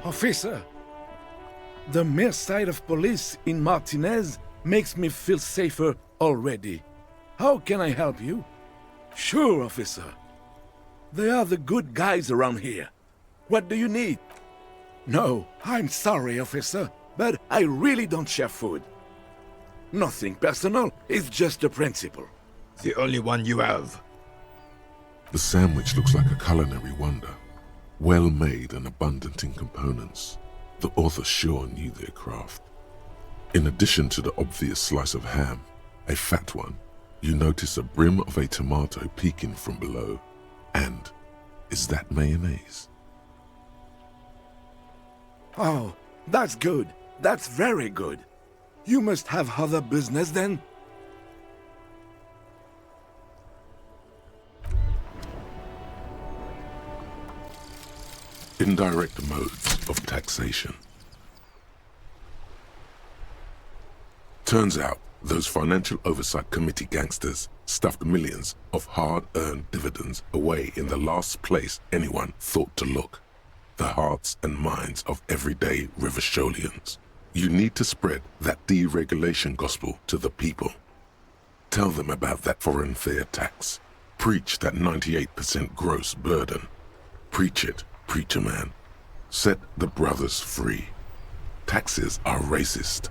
Officer, the mere sight of police in Martinez makes me feel safer already. How can I help you? Sure, officer. They are the good guys around here. What do you need? No, I'm sorry, officer, but I really don't share food. Nothing personal, it's just a principle. The only one you have. The sandwich looks like a culinary wonder. Well made and abundant in components. The author sure knew their craft. In addition to the obvious slice of ham, a fat one, you notice a brim of a tomato peeking from below. And is that mayonnaise? Oh, that's good. That's very good. You must have other business then? Indirect modes of taxation. Turns out those Financial Oversight Committee gangsters stuffed millions of hard-earned dividends away in the last place anyone thought to look. The hearts and minds of everyday Rivasholians. You need to spread that deregulation gospel to the people. Tell them about that foreign fair tax. Preach that 98% gross burden. Preach it, preacher man. Set the brothers free. Taxes are racist.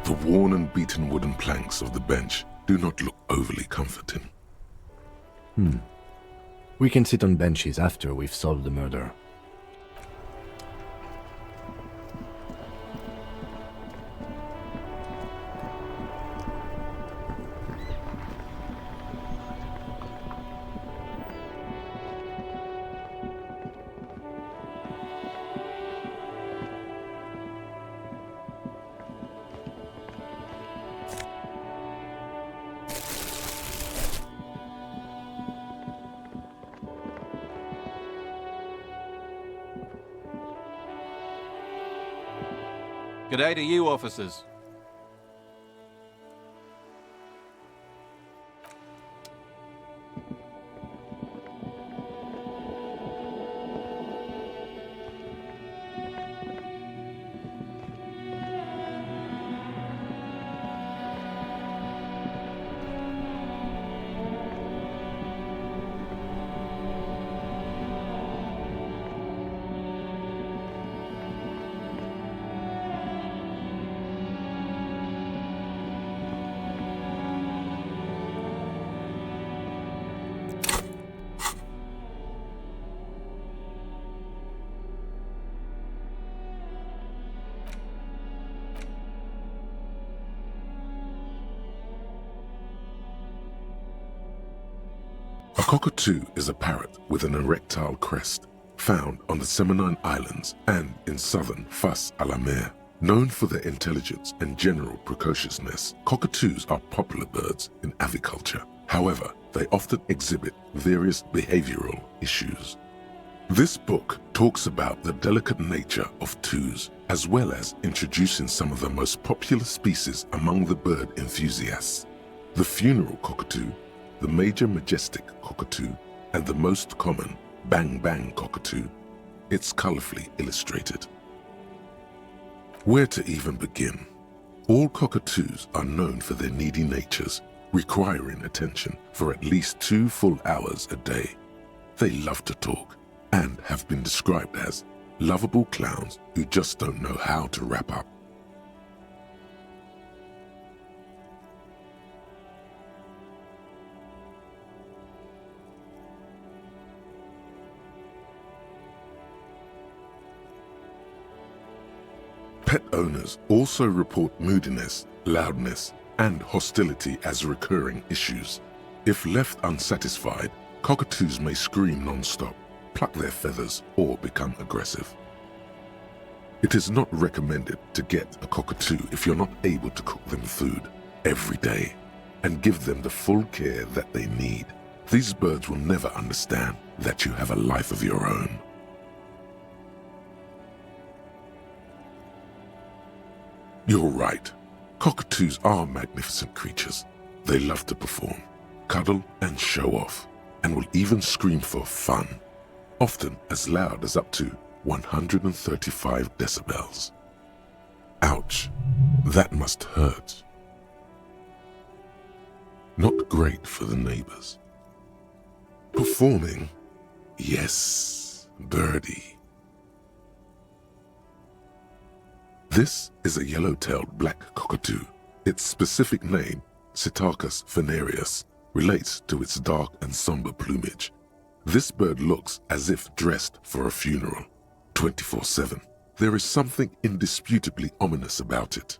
The worn and beaten wooden planks of the bench do not look overly comforting. We can sit on benches after we've solved the murder. G'day to you, officers. A cockatoo is a parrot with an erectile crest, found on the Seminine Islands and in southern Fas a la Mer. Known for their intelligence and general precociousness, cockatoos are popular birds in aviculture. However, they often exhibit various behavioral issues. This book talks about the delicate nature of twos, as well as introducing some of the most popular species among the bird enthusiasts. The funeral cockatoo, the major majestic cockatoo, and the most common bang bang cockatoo. It's colorfully illustrated. Where to even begin? All cockatoos are known for their needy natures, requiring attention for at least 2 full hours a day. They love to talk and have been described as lovable clowns who just don't know how to wrap up. Pet owners also report moodiness, loudness, and hostility as recurring issues. If left unsatisfied, cockatoos may scream non-stop, pluck their feathers, or become aggressive. It is not recommended to get a cockatoo if you're not able to cook them food every day and give them the full care that they need. These birds will never understand that you have a life of your own. You're right. Cockatoos are magnificent creatures. They love to perform, cuddle, and show off, and will even scream for fun, often as loud as up to 135 decibels. Ouch, that must hurt. Not great for the neighbors. Performing? Yes, birdie. This is a yellow-tailed black cockatoo. Its specific name, Psittacus venereus, relates to its dark and somber plumage. This bird looks as if dressed for a funeral, 24/7. There is something indisputably ominous about it.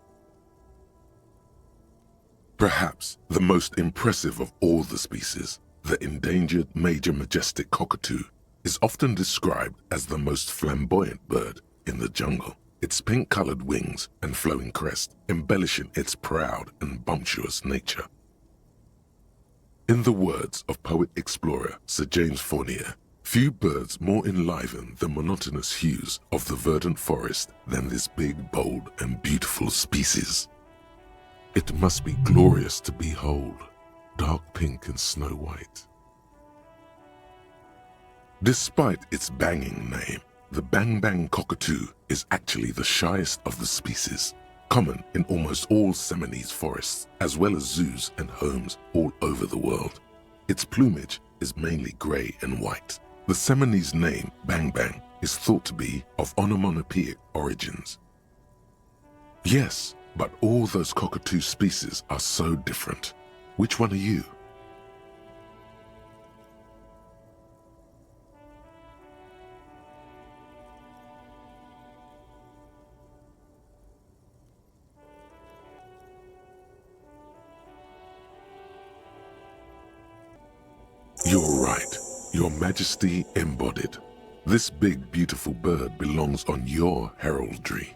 Perhaps the most impressive of all the species, the endangered major majestic cockatoo, is often described as the most flamboyant bird in the jungle. Its pink-colored wings and flowing crest embellishing its proud and bumptious nature. In the words of poet-explorer Sir James Fournier, few birds more enliven the monotonous hues of the verdant forest than this big, bold, and beautiful species. It must be glorious to behold, dark pink and snow white. Despite its banging name, the bang bang cockatoo is actually the shyest of the species, common in almost all Seminoese forests, as well as zoos and homes all over the world. Its plumage is mainly gray and white. The Seminoese name bang bang is thought to be of onomatopoeic origins. Yes, but all those cockatoo species are so different. Which one are you? You're right, Your Majesty embodied. This big, beautiful bird belongs on your heraldry.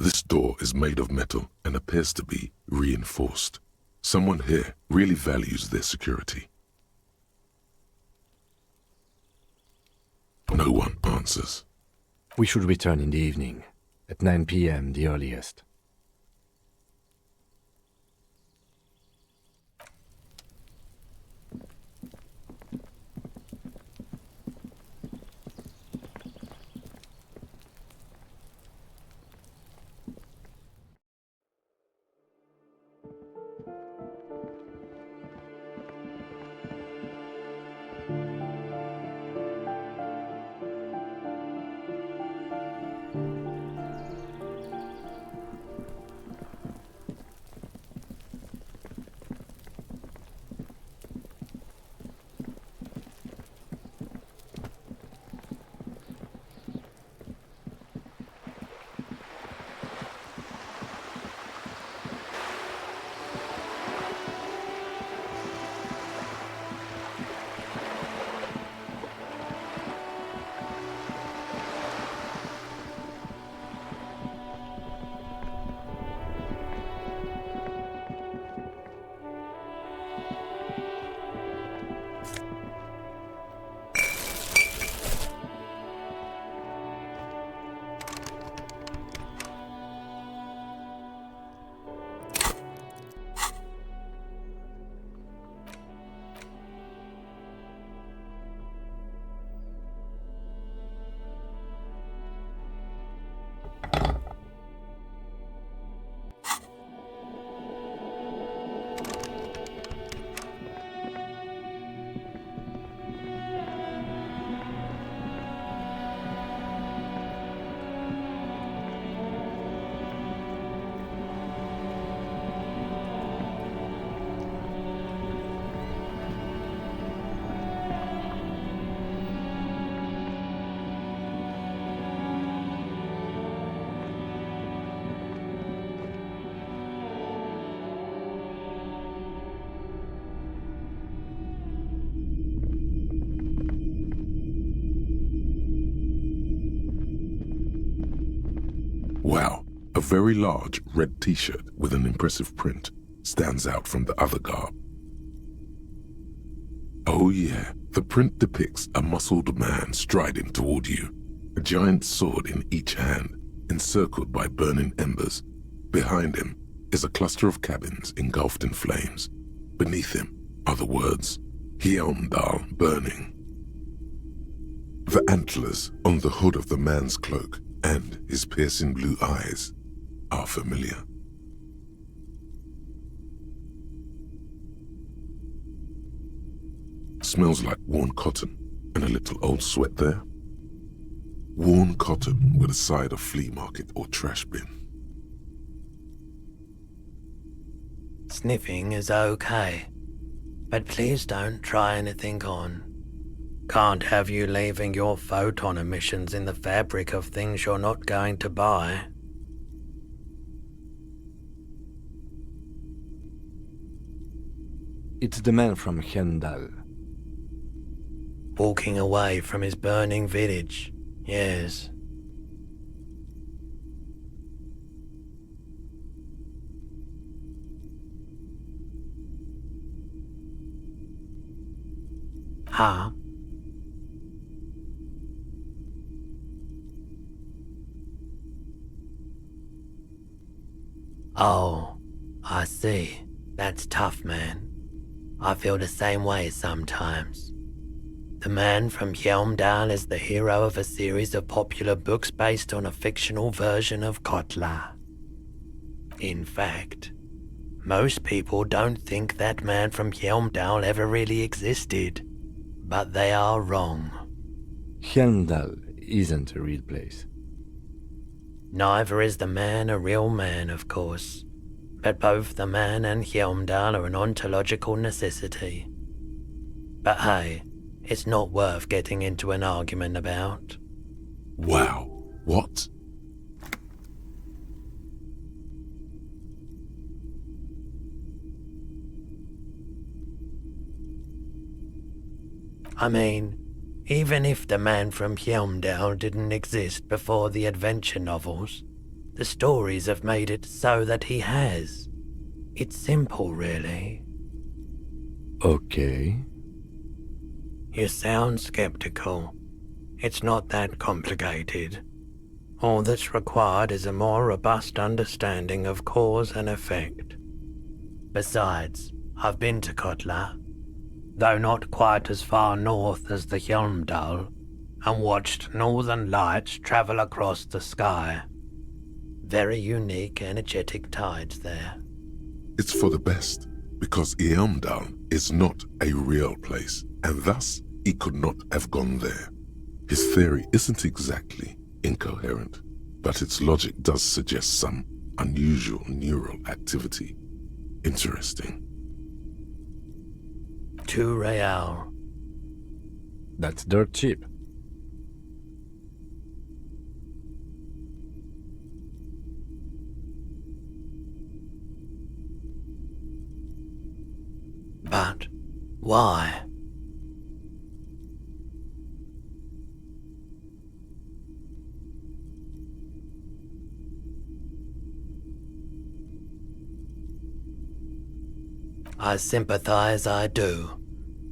This door is made of metal and appears to be reinforced. Someone here really values their security. No one answers. We should return in the evening, at 9 p.m. the earliest. Wow, a very large red t-shirt with an impressive print stands out from the other garb. Oh yeah, the print depicts a muscled man striding toward you, a giant sword in each hand, encircled by burning embers. Behind him is a cluster of cabins engulfed in flames. Beneath him are the words, Heimdall burning. The antlers on the hood of the man's cloak and his piercing blue eyes are familiar. Smells like worn cotton and a little old sweat there. Worn cotton with a side of flea market or trash bin. Sniffing is okay, but please don't try anything on. Can't have you leaving your photon emissions in the fabric of things you're not going to buy. It's the man from Heimdall. Walking away from his burning village, yes. Huh? Oh, I see. That's tough, man. I feel the same way sometimes. The man from Heimdall is the hero of a series of popular books based on a fictional version of Kotla. In fact, most people don't think that man from Heimdall ever really existed, but they are wrong. Heimdall isn't a real place. Neither is the man a real man, of course, but both the man and Heimdall are an ontological necessity. But hey, it's not worth getting into an argument about. Wow, what? I mean, even if the man from Heimdall didn't exist before the adventure novels, the stories have made it so that he has. It's simple, really. Okay. You sound skeptical. It's not that complicated. All that's required is a more robust understanding of cause and effect. Besides, I've been to Kotla, though not quite as far north as the Heimdall, and watched northern lights travel across the sky. Very unique, energetic tides there. It's for the best, because Heimdall is not a real place, and thus he could not have gone there. His theory isn't exactly incoherent, but its logic does suggest some unusual neural activity. Interesting. 2 real. That's dirt cheap. But why? I sympathize, I do,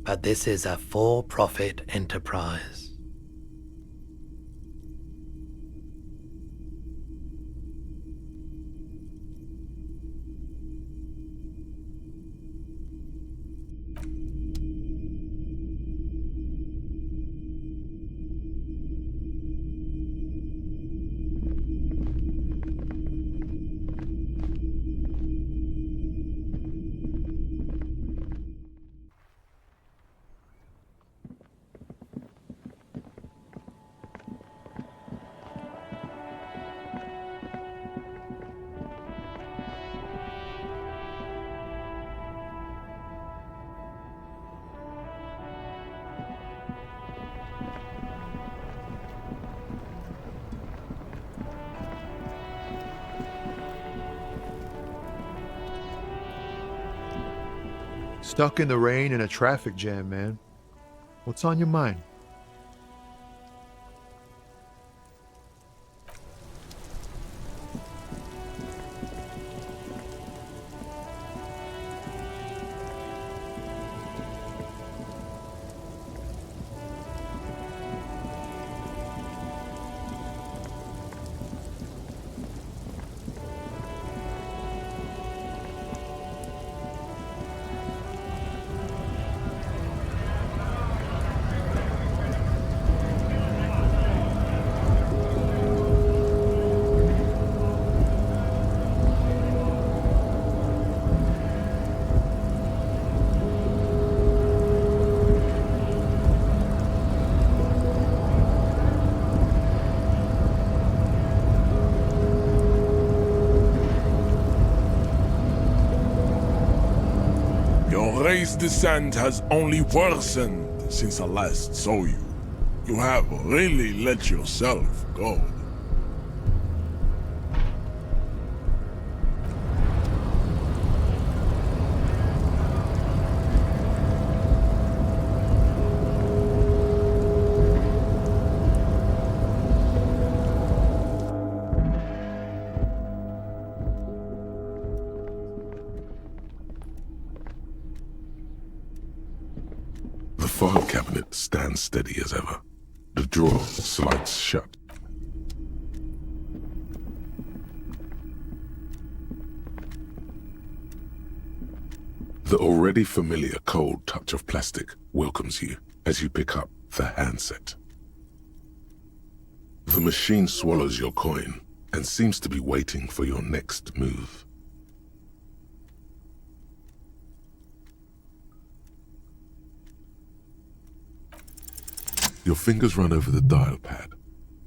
but this is a for-profit enterprise. Stuck in the rain in a traffic jam, man. What's on your mind? race descent has only worsened since I last saw you. You have really let yourself go. The file cabinet stands steady as ever. The drawer slides shut. The already familiar cold touch of plastic welcomes you as you pick up the handset. The machine swallows your coin and seems to be waiting for your next move. Your fingers run over the dial pad.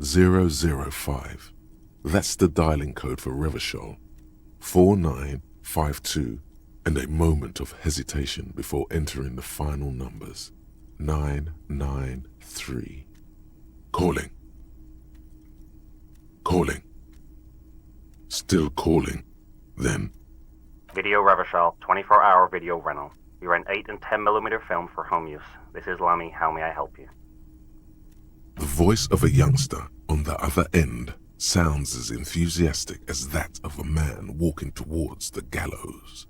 005. That's the dialing code for Revachol. 4952, and a moment of hesitation before entering the final numbers. 993. Calling. Calling. Still calling. Then. Video Revachol, 24-hour video rental. We rent 8 and 10mm film for home use. This is Lamy. How may I help you? The voice of a youngster on the other end sounds as enthusiastic as that of a man walking towards the gallows.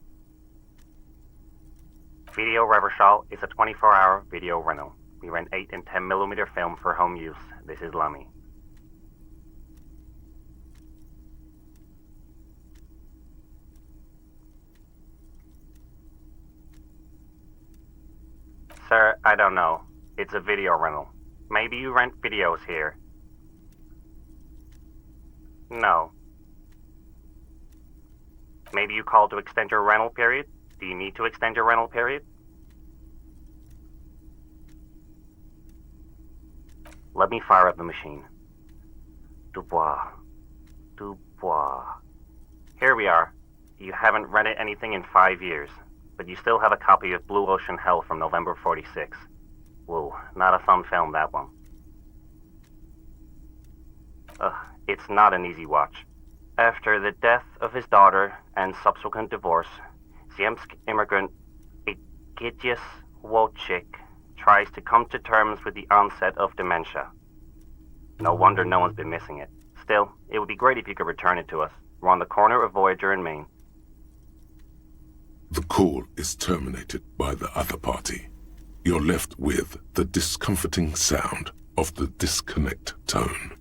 Video Revachol is a 24-hour video rental. We rent 8 and 10mm film for home use. This is Lamy. Sir, I don't know. It's a video rental. Maybe you rent videos here. No. Maybe you called to extend your rental period? Do you need to extend your rental period? Let me fire up the machine. Dubois. Dubois. Here we are. You haven't rented anything in 5 years, but you still have a copy of Blue Ocean Hell from November '46. Whoa, not a fun film, that one. It's not an easy watch. After the death of his daughter and subsequent divorce, Ziemsk immigrant Egidius Wojcik tries to come to terms with the onset of dementia. No wonder no one's been missing it. Still, it would be great if you could return it to us. We're on the corner of Voyager and Main. The call is terminated by the other party. You're left with the discomforting sound of the disconnect tone.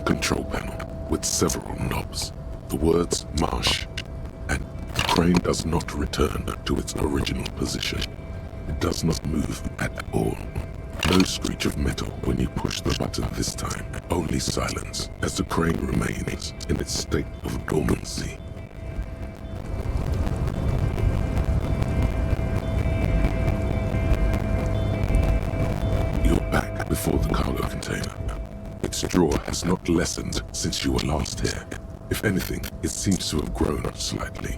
control panel with several knobs. The words marsh, and the crane does not return to its original position. It does not move at all. No screech of metal when you push the button this time. Only silence as the crane remains in its state of dormancy. You're back before the cargo container. Its draw has not lessened since you were last here. If anything, it seems to have grown slightly.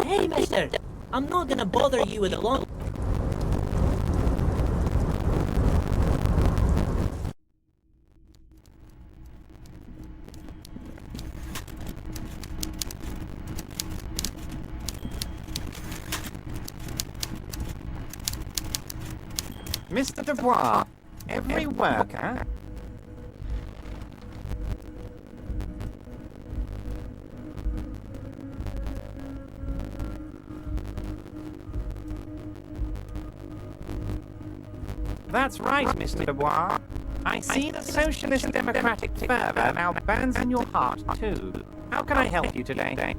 Hey, mister! I'm not gonna bother you with a long... Mr. Dubois, every worker... That's right, Mr. Dubois. I see the socialist democratic fervour now burns in your heart, too. How can I help you today?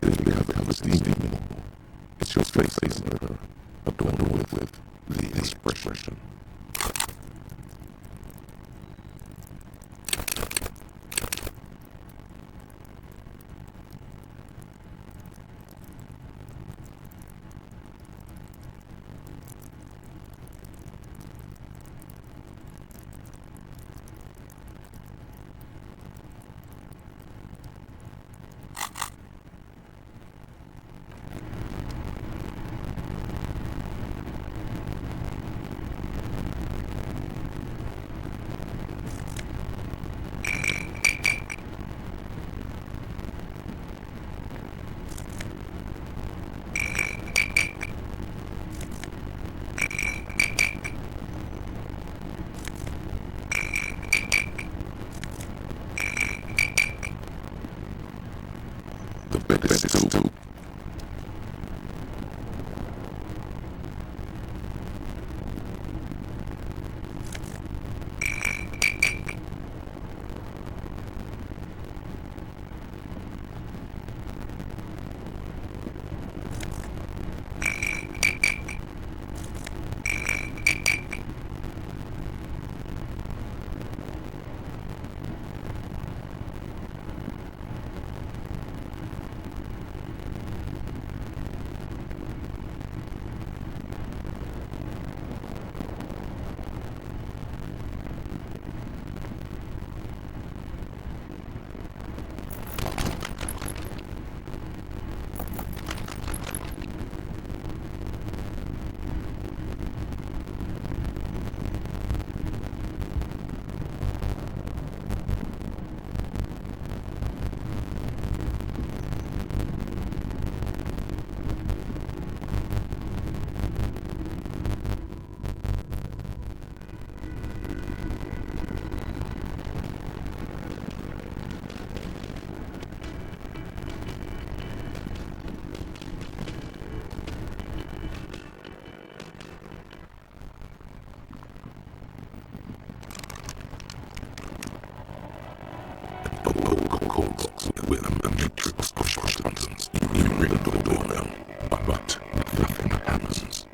It's barely covered with steam anymore. It's your face in the mirror, adorned with the expression. The bed is still. With a matrix of push buttons. You ring the doorbell, but nothing happens.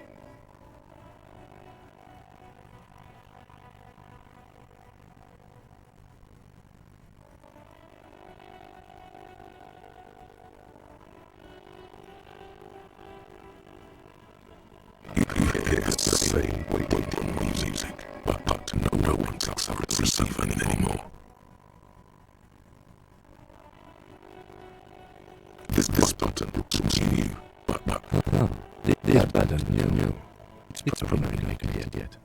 You hear the same waiting on music, but no one picks up the receiver anymore. This button looks new, but No, this button new. It's probably not cleared yet.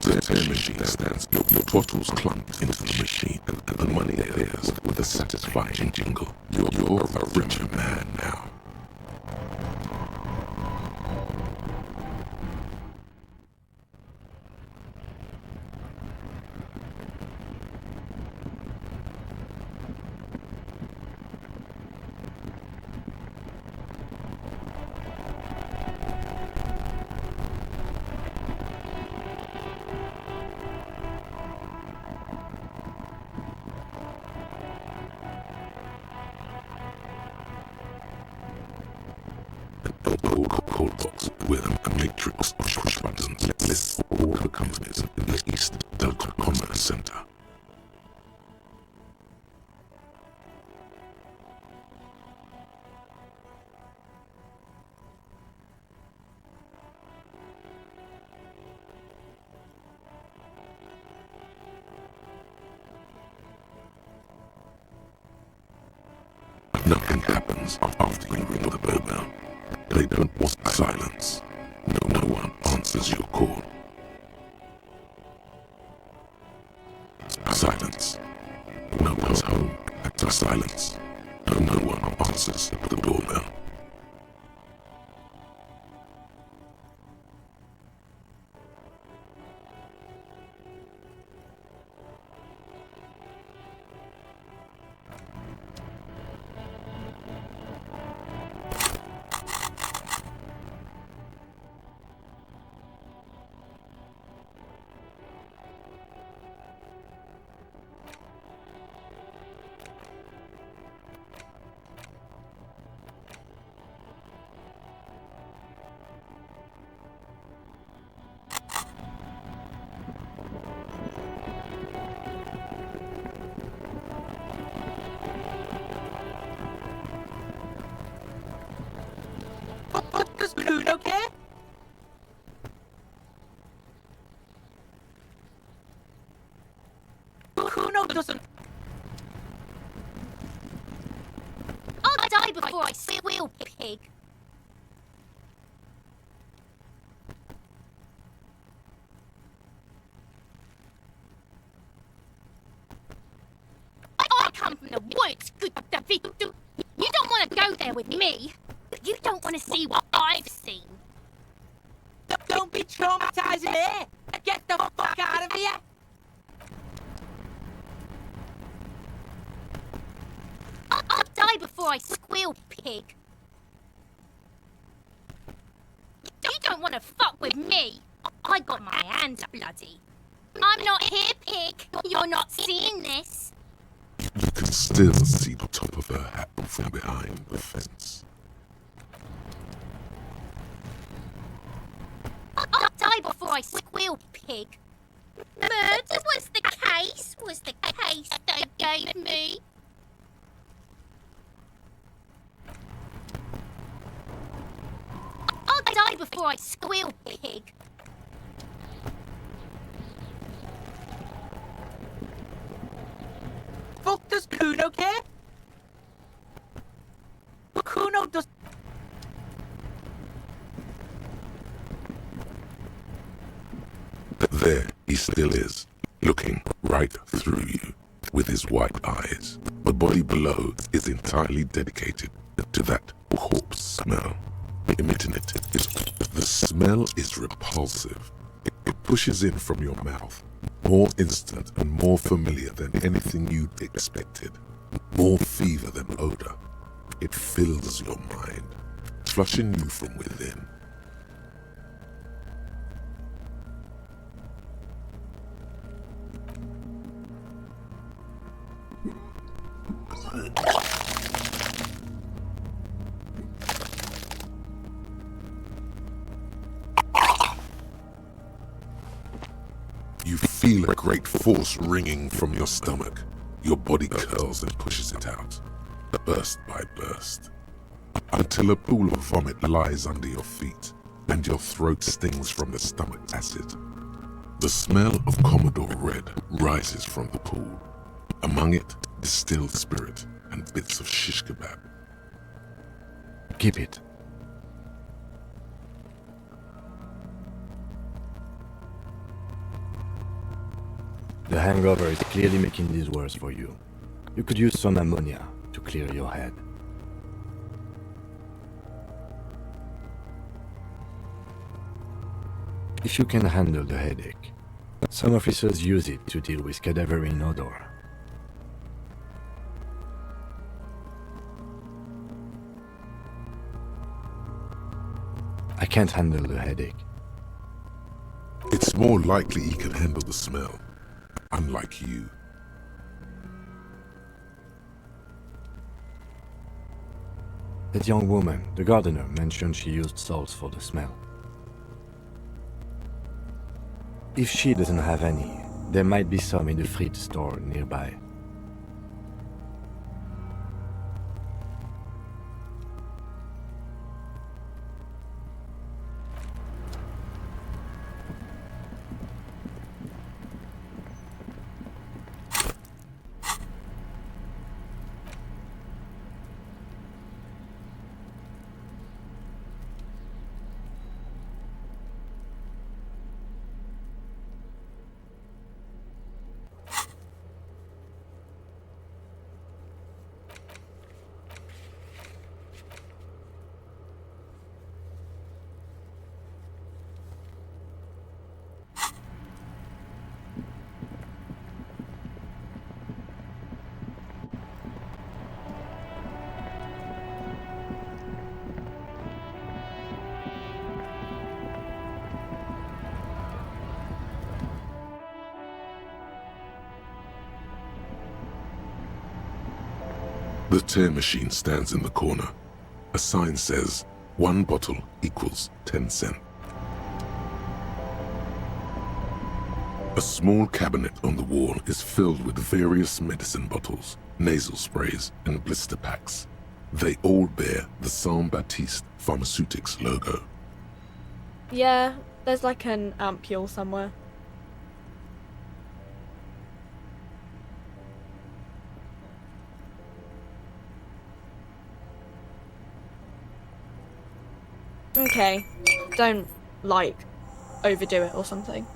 The machine stands. Your bottles clunk into the machine, and the money appears with a satisfying jingle. You're a richer man now. Cold box with a matrix of push buttons lists all the companies in the East Delta Commerce Center. seconds after you ring the doorbell. They don't want silence. No one answers your call. Silence. No one's home. Silence. No one answers the doorbell. Does Cuno care? Cuno doesn't. I'll die before I squeal, pig. I come from the woods, good David. You don't want to go there with me. You don't want to see what I've seen. Don't be traumatizing me! Get the fuck out of here! I'll die before I squeal, pig. You don't want to fuck with me. I got my hands bloody. I'm not here, pig. You're not seeing this. You can still see the top of her hat from behind the fence. I'll die before I squeal, pig. Murder was the case they gave me. I'll die before I squeal, pig. Fuck does Cuno care? Cuno does. There he still is, looking right through you with his white eyes. The body below is entirely dedicated to that corpse smell. Emitting it is the smell is repulsive. It pushes in from your mouth, more instant and more familiar than anything you'd expected, more fever than odor. It fills your mind, flushing you from within. You feel a great force ringing from your stomach. Your body curls and pushes it out, burst by burst, until a pool of vomit lies under your feet and your throat stings from the stomach acid. The smell of Commodore Red rises from the pool. Among it, distilled spirit and bits of shish kebab. Keep it. The hangover is clearly making this worse for you. You could use some ammonia to clear your head. If you can handle the headache, some officers use it to deal with cadaverine odor. I can't handle the headache. It's more likely he can handle the smell, unlike you. That young woman, the gardener, mentioned she used salts for the smell. If she doesn't have any, there might be some in the fridge store nearby. The tear machine stands in the corner. A sign says, 1 bottle equals 10 cents. A small cabinet on the wall is filled with various medicine bottles, nasal sprays, and blister packs. They all bear the Saint Baptiste Pharmaceutics logo. Yeah, there's like an ampule somewhere. Okay, don't, like, overdo it or something.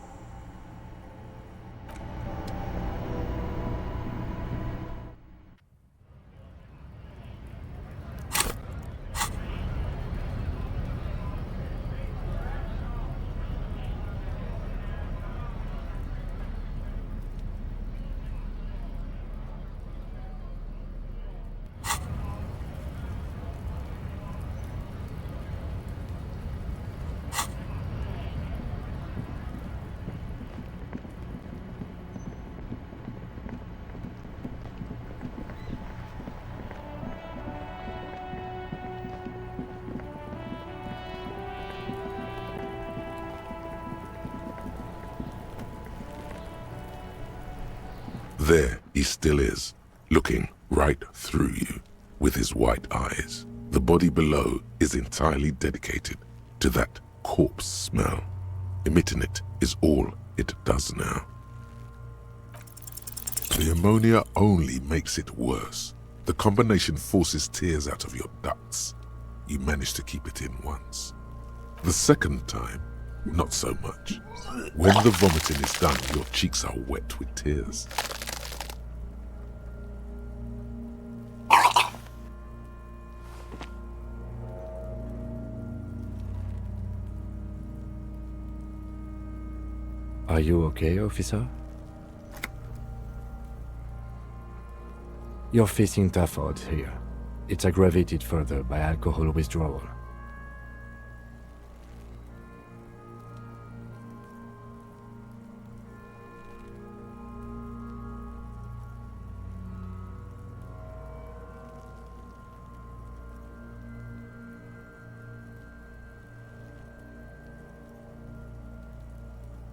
There he still is, looking right through you with his white eyes. The body below is entirely dedicated to that corpse smell. Emitting it is all it does now. The ammonia only makes it worse. The combination forces tears out of your ducts. You manage to keep it in once. The second time, not so much. When the vomiting is done, your cheeks are wet with tears. Are you okay, officer? You're facing tough odds here. It's aggravated further by alcohol withdrawal.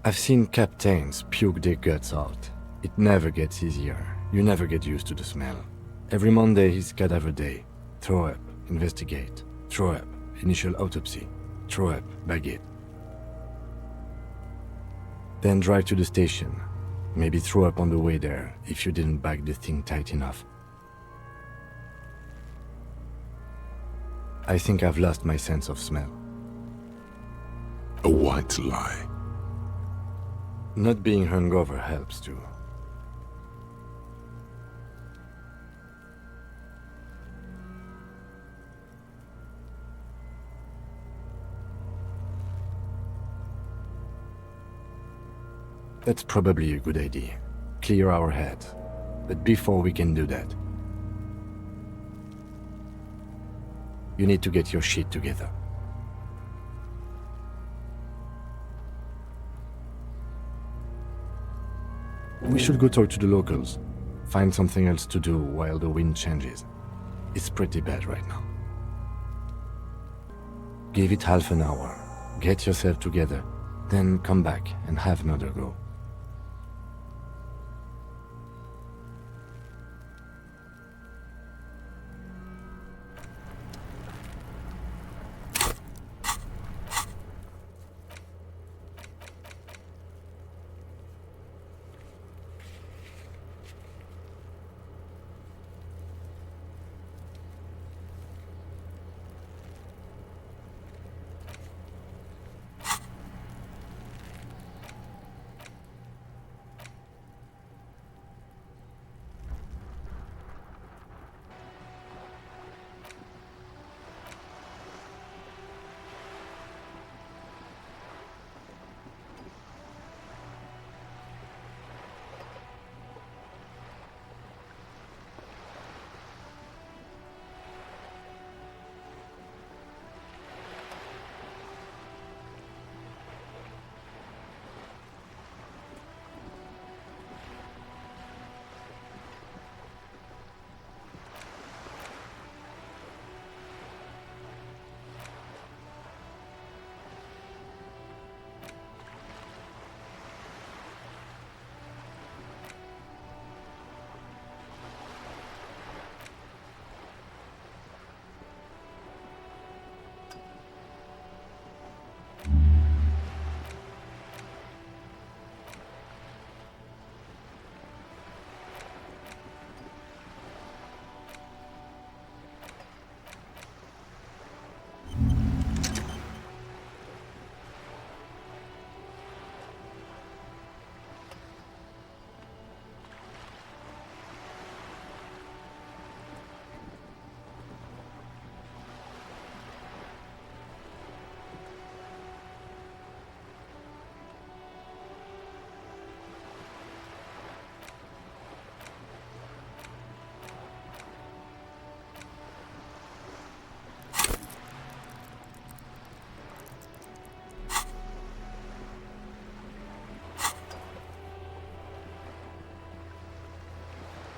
I've seen captains puke their guts out. It never gets easier. You never get used to the smell. Every Monday is cadaver day. Throw up, investigate. Throw up, initial autopsy. Throw up, bag it. Then drive to the station. Maybe throw up on the way there if you didn't bag the thing tight enough. I think I've lost my sense of smell. A white lie. Not being hungover helps too. That's probably a good idea. Clear our head. But before we can do that, you need to get your shit together. We should go talk to the locals. Find something else to do while the wind changes. It's pretty bad right now. Give it half an hour. Get yourself together. Then come back and have another go.